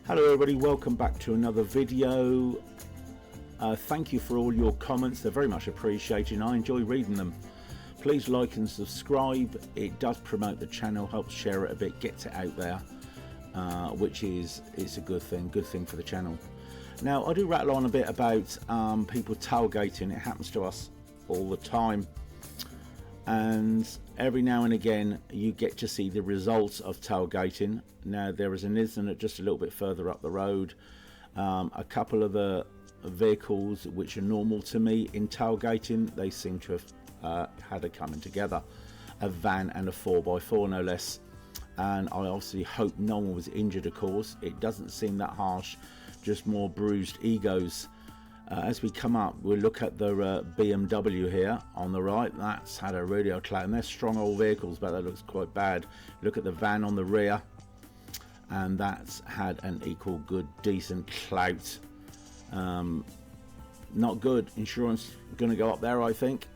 Hello everybody, welcome back to another video. Thank you for all your comments, they're very much appreciated. I enjoy reading them. Please like and subscribe, it does promote the channel, helps share it a bit, gets it out there, which is a good thing for the channel. Now I do rattle on a bit about people tailgating. It happens to us all the time, and every now and again you get to see the results of tailgating. Now there is an incident just a little bit further up the road. A couple of the vehicles which are normal to me in tailgating, they seem to have had a coming together, a van and a 4x4 no less, and I obviously hope no one was injured. Of course it doesn't seem that harsh, just more bruised egos. As we come up, we'll look at the BMW here on the right. That's had a radio clout, and they're strong old vehicles, but that looks quite bad. Look at the van on the rear, and that's had an equal good decent clout. Not good. Insurance gonna go up there, I think.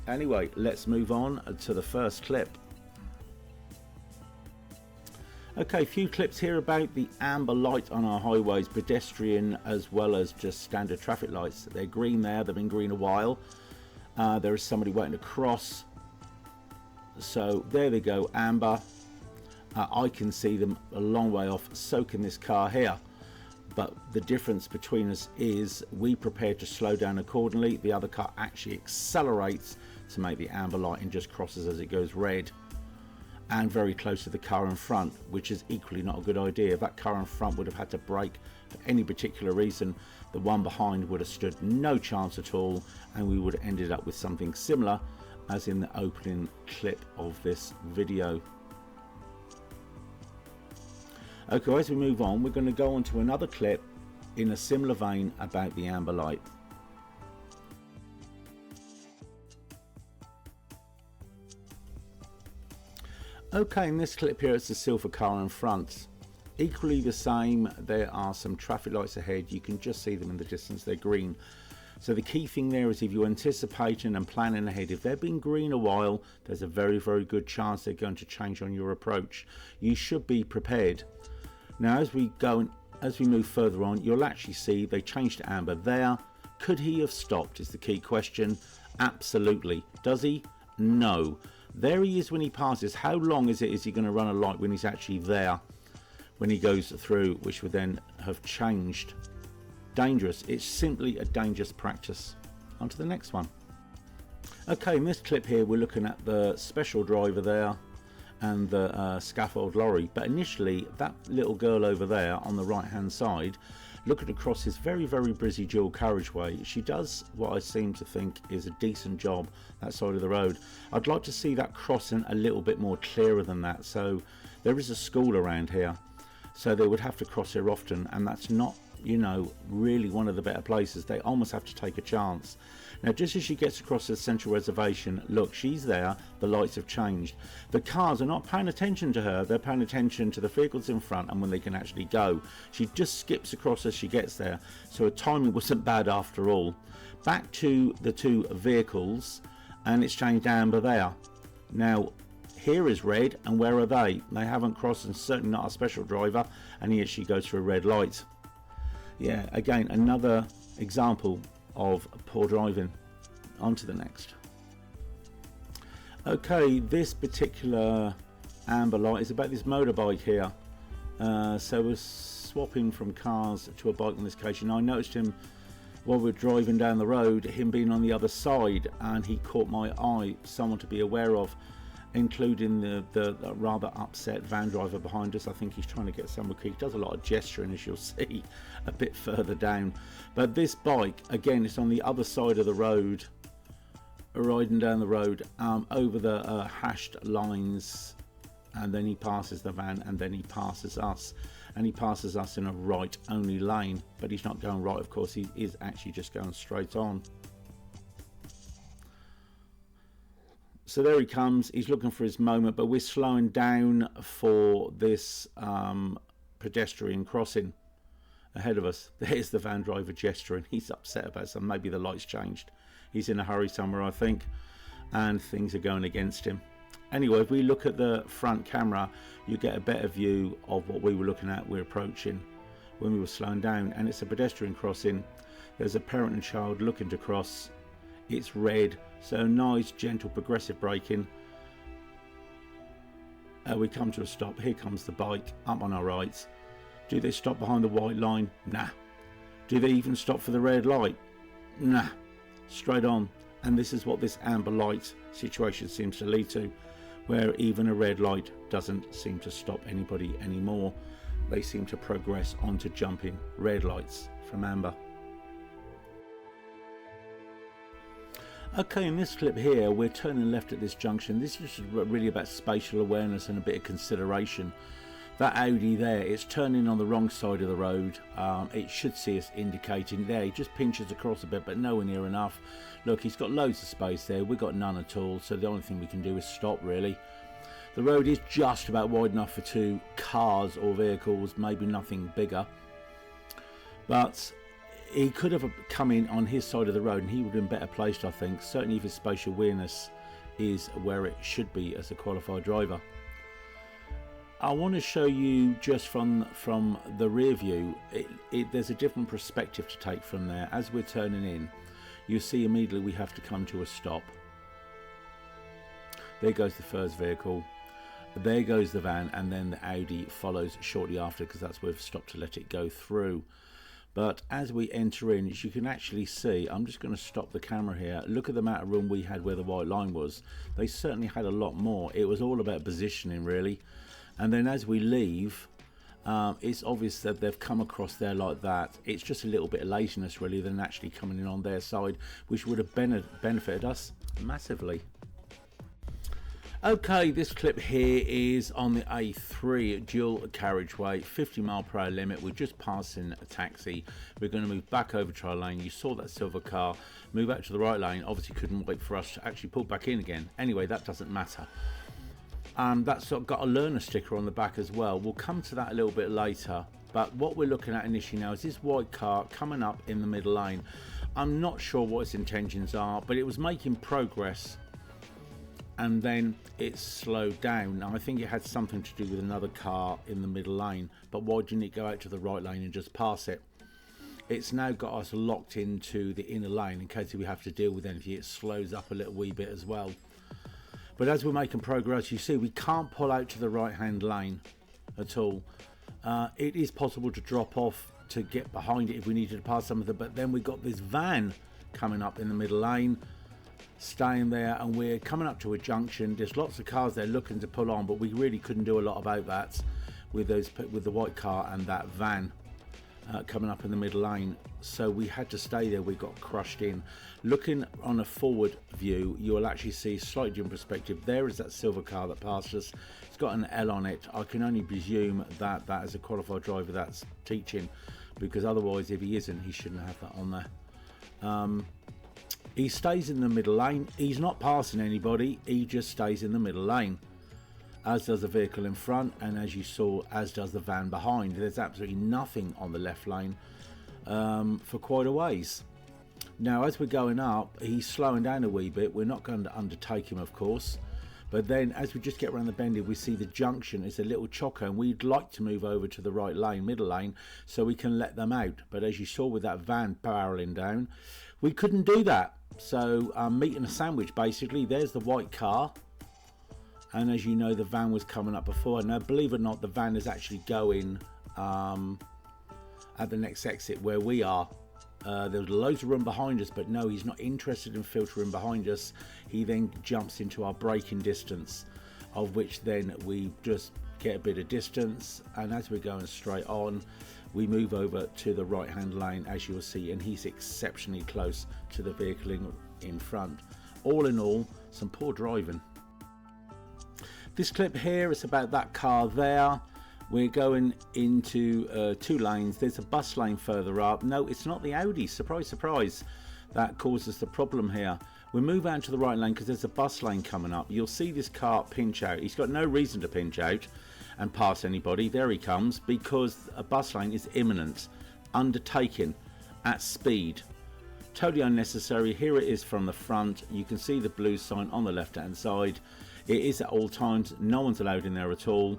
Anyway, let's move on to the first clip. Okay, a few clips here about the amber light on our highways, pedestrian as well as just standard traffic lights. They're green there, they've been green a while. There is somebody waiting to cross. So there they go, amber. I can see them a long way off, soaking this car here. But the difference between us is we prepare to slow down accordingly. The other car actually accelerates to make the amber light and just crosses as it goes red, and very close to the car in front, which is equally not a good idea. If that car in front would have had to brake for any particular reason, the one behind would have stood no chance at all, and we would have ended up with something similar as in the opening clip of this video. Okay, as we move on, we're going to go on to another clip in a similar vein about the amber light. Okay, in this clip here it's the silver car in front. Equally the same, there are some traffic lights ahead. You can just see them in the distance, they're green. So the key thing there is if you're anticipating and planning ahead, if they've been green a while, there's a very good chance they're going to change on your approach. You should be prepared. Now as we move further on, you'll actually see they changed to amber there. Could he have stopped is the key question. Absolutely. Does he? No. There he is when he passes. How long is he going to run a light when he's actually there, when he goes through, which would then have changed? Dangerous. It's simply a dangerous practice. On to the next one. Okay, in this clip here we're looking at the special driver there and the scaffold lorry, but initially that little girl over there on the right hand side, looking across this very busy dual carriageway, she does what I seem to think is a decent job that side of the road. I'd like to see that crossing a little bit more clearer than that. So there is a school around here, so they would have to cross here often, and that's not, you know, really one of the better places. They almost have to take a chance. Now just as she gets across the central reservation, look, she's there, the lights have changed. The cars are not paying attention to her, they're paying attention to the vehicles in front and when they can actually go. She just skips across as she gets there, so her timing wasn't bad after all. Back to the two vehicles, and it's changed amber there. Now here is red, and where are they? They haven't crossed, and certainly not a special driver, and here she goes through a red light. Yeah, again, another example of poor driving. On to the next. Okay, this particular amber light is about this motorbike here. So we're swapping from cars to a bike in this case. And I noticed him while we're driving down the road, him being on the other side, and he caught my eye, someone to be aware of, including the rather upset van driver behind us. I think he's trying to get somewhere. He does a lot of gesturing, as you'll see a bit further down. But this bike, again, it's on the other side of the road, riding down the road over the hashed lines, and then he passes the van, and then he passes us, and he passes us in a right only lane. But he's not going right, of course, he is actually just going straight on. So there he comes, he's looking for his moment, but we're slowing down for this pedestrian crossing ahead of us. There's the van driver gesturing. He's upset about something. Maybe the lights changed. He's in a hurry somewhere, I think, and things are going against him. Anyway, if we look at the front camera, you get a better view of what we were looking at. We're approaching. when we were slowing down, and it's a pedestrian crossing. There's a parent and child looking to cross. It's red, so nice gentle progressive braking. We come to a stop. Here comes the bike up on our right. Do they stop behind the white line? Nah. Do they even stop for the red light? Nah. Straight on. And this is what this amber light situation seems to lead to, where even a red light doesn't seem to stop anybody anymore. They seem to progress onto jumping red lights from amber. Okay, in this clip here, we're turning left at this junction. This is really about spatial awareness and a bit of consideration. That Audi there, it's turning on the wrong side of the road. It should see us indicating there. He just pinches across a bit, but nowhere near enough. Look, he's got loads of space there. We've got none at all, so the only thing we can do is stop, really. The road is just about wide enough for two cars or vehicles, maybe nothing bigger. But he could have come in on his side of the road and he would have been better placed, I think. Certainly if his spatial awareness is where it should be as a qualified driver. I want to show you just from the rear view, there's a different perspective to take from there. As we're turning in, you see immediately we have to come to a stop. There goes the first vehicle. There goes the van, and then the Audi follows shortly after, because that's where we've stopped to let it go through. But as we enter in, as you can actually see, I'm just going to stop the camera here. Look at the amount of room we had where the white line was. They certainly had a lot more. It was all about positioning, really. And then as we leave, it's obvious that they've come across there like that. It's just a little bit of laziness, really, than actually coming in on their side, which would have benefited us massively. Okay, this clip here is on the A3 dual carriageway, 50 mile per hour limit. We're just passing a taxi. We're going to move back over to our lane. You saw that silver car move out to the right lane. Obviously couldn't wait for us to actually pull back in again. Anyway, that doesn't matter. That's got a learner sticker on the back as well. We'll come to that a little bit later. But what we're looking at initially now is this white car coming up in the middle lane. I'm not sure what its intentions are, but it was making progress. And then it slowed down. Now I think it had something to do with another car in the middle lane, but why didn't it go out to the right lane and just pass it? It's now got us locked into the inner lane in case we have to deal with anything. It slows up a little wee bit as well. But as we're making progress, you see we can't pull out to the right hand lane at all. It is possible to drop off to get behind it if we needed to pass something, but then we got this van coming up in the middle lane, staying there, and we're coming up to a junction. There's lots of cars there looking to pull on, but we really couldn't do a lot about that with the white car and that van coming up in the middle lane, so we had to stay there. We got crushed in. Looking on a forward view, you will actually see slightly different perspective. There is that silver car that passed us. It's got an L on it. I can only presume that that is a qualified driver that's teaching, because otherwise if he isn't, he shouldn't have that on there. He stays in the middle lane. He's not passing anybody. He just stays in the middle lane, as does the vehicle in front, and as you saw, as does the van behind. There's absolutely nothing on the left lane for quite a ways. Now as we're going up, he's slowing down a wee bit. We're not going to undertake him, of course, but then as we just get around the bend, we see the junction is a little chocker, and we'd like to move over to the right lane, middle lane, so we can let them out. But as you saw with that van barreling down, we couldn't do that. So meat and a sandwich, basically. There's the white car, and as you know, the van was coming up before. Now believe it or not, the van is actually going at the next exit where we are. There's loads of room behind us, but no, he's not interested in filtering behind us. He then jumps into our braking distance, of which then we just get a bit of distance, and as we're going straight on, we move over to the right hand lane, as you'll see, and he's exceptionally close to the vehicle in front. All in all, some poor driving. This clip here is about that car there. We're going into two lanes. There's a bus lane further up. No, it's not the Audi. Surprise, surprise. That causes the problem here. We move out to the right lane because there's a bus lane coming up. You'll see this car pinch out. He's got no reason to pinch out and pass anybody. There he comes, because a bus lane is imminent, undertaken at speed. Totally unnecessary. Here it is from the front. You can see the blue sign on the left hand side. It is at all times. No one's allowed in there at all,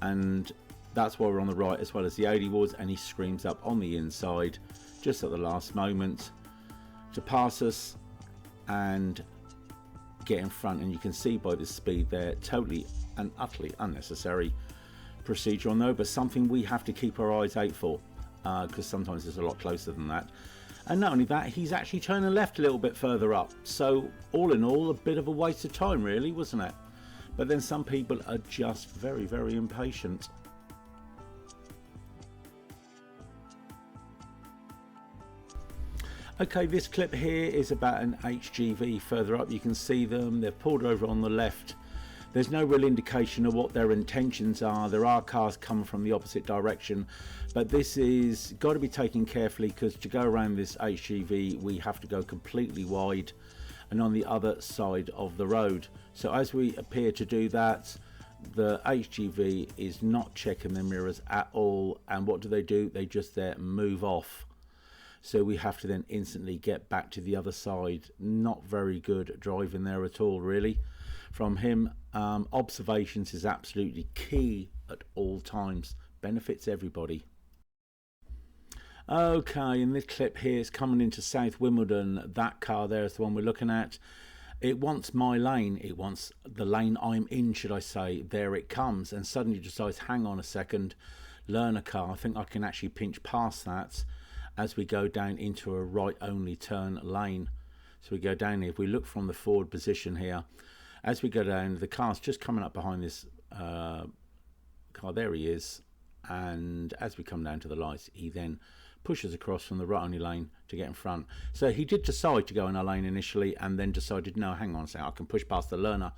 and That's why we're on the right as well as the 80 was, and he screams up on the inside just at the last moment to pass us and get in front. And you can see by the speed there, totally and utterly unnecessary procedural, no, but something we have to keep our eyes out for, because sometimes it's a lot closer than that. And not only that, he's actually turning left a little bit further up, so all in all a bit of a waste of time really, wasn't it? But then some people are just very, very impatient. Okay, this clip here is about an HGV further up. You can see them, they've pulled over on the left. There's no real indication of what their intentions are. There are cars coming from the opposite direction, but this is got to be taken carefully, because to go around this HGV we have to go completely wide and on the other side of the road. So as we appear to do that, the HGV is not checking their mirrors at all, and what do? They just move off. So we have to then instantly get back to the other side. Not very good driving there at all really from him. Observations is absolutely key at all times, benefits everybody. Okay, and this clip here is coming into South Wimbledon. That car there is the one we're looking at. It wants my lane, it wants the lane I'm in, should I say. There it comes, and suddenly decides, hang on a second, learner car, I think I can actually pinch past that as we go down into a right only turn lane. So we go down here. If we look from the forward position here, as we go down, the car's just coming up behind this car. There he is. And as we come down to the lights, he then pushes across from the right only lane to get in front. So he did decide to go in our lane initially, and then decided, no, hang on a second, I can push past the learner.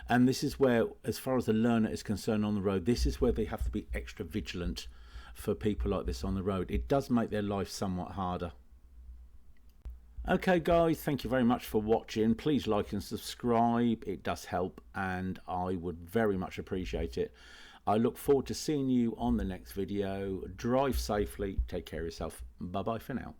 And this is where, as far as the learner is concerned on the road, this is where they have to be extra vigilant for people like this on the road. It does make their life somewhat harder. Okay guys, thank you very much for watching. Please like and subscribe, it does help and I would very much appreciate it. I look forward to seeing you on the next video. Drive safely, take care of yourself. Bye bye for now.